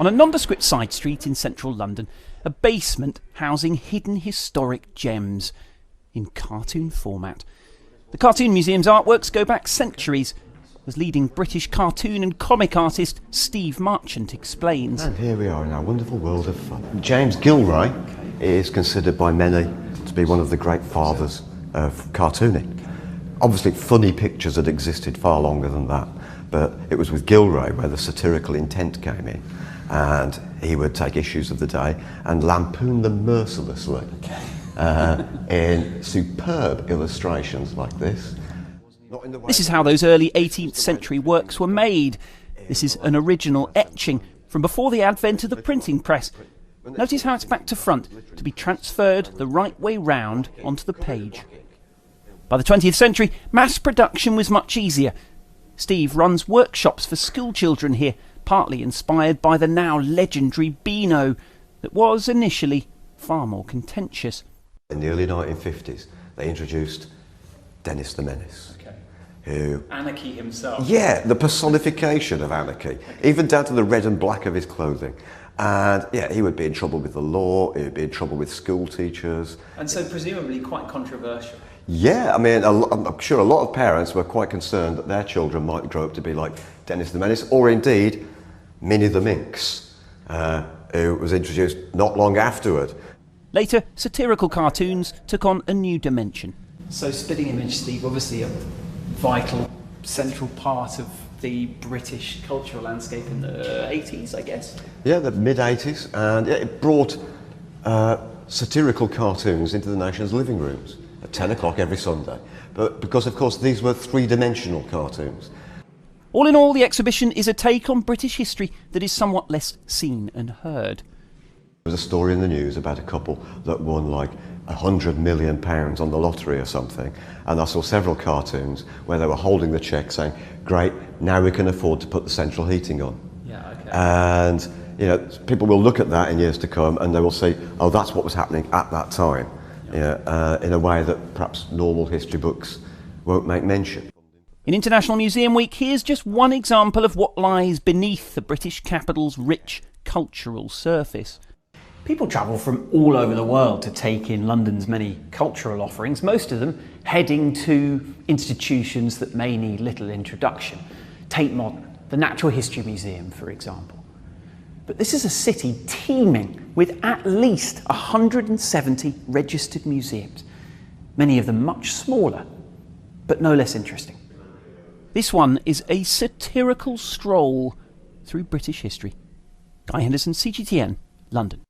On a nondescript side street in central London, a basement housing hidden historic gems in cartoon format. The Cartoon Museum's artworks go back centuries, as leading British cartoon and comic artist Steve Marchant explains. And here we are in our wonderful world of fun. James Gilroy is considered by many to be one of the great fathers of cartooning. Obviously funny pictures had existed far longer than that, but it was with Gilroy where the satirical intent came in, and he would take issues of the day and lampoon them mercilessly in superb illustrations like this. This is how those early 18th century works were made. This is an original etching from before the advent of the printing press. Notice how it's back to front, to be transferred the right way round onto the page. By the 20th century, mass production was much easier. Steve runs workshops for school children here, partly inspired by the now legendary Beano, that was initially far more contentious. In the early 1950s, they introduced Dennis the Menace. Who, Anarchy himself. Yeah, the personification of anarchy, even down to the red and black of his clothing. And yeah, he would be in trouble with the law, he would be in trouble with school teachers. And so presumably quite controversial. Yeah, I mean, I'm sure a lot of parents were quite concerned that their children might grow up to be like Dennis the Menace, or indeed Minnie the Minx, who was introduced not long afterward. Later, satirical cartoons took on a new dimension. So Spitting Image, Steve, obviously a vital, central part of the British cultural landscape in the 80s, I guess. Yeah, the mid-80s, and yeah, it brought satirical cartoons into the nation's living rooms at 10 o'clock every Sunday. But because, of course, these were three-dimensional cartoons. All in all, the exhibition is a take on British history that is somewhat less seen and heard. There was a story in the news about a couple that won like £100 million on the lottery or something, and I saw several cartoons where they were holding the cheque saying, great, now we can afford to put the central heating on. Yeah, okay. And you know, people will look at that in years to come and they will see, oh, that's what was happening at that time, in a way that perhaps normal history books won't make mention. In International Museum Week, here's just one example of what lies beneath the British capital's rich cultural surface. People travel from all over the world to take in London's many cultural offerings, most of them heading to institutions that may need little introduction. Tate Modern, the Natural History Museum, for example. But this is a city teeming with at least 170 registered museums, many of them much smaller, but no less interesting. This one is a satirical stroll through British history. Guy Henderson, CGTN, London.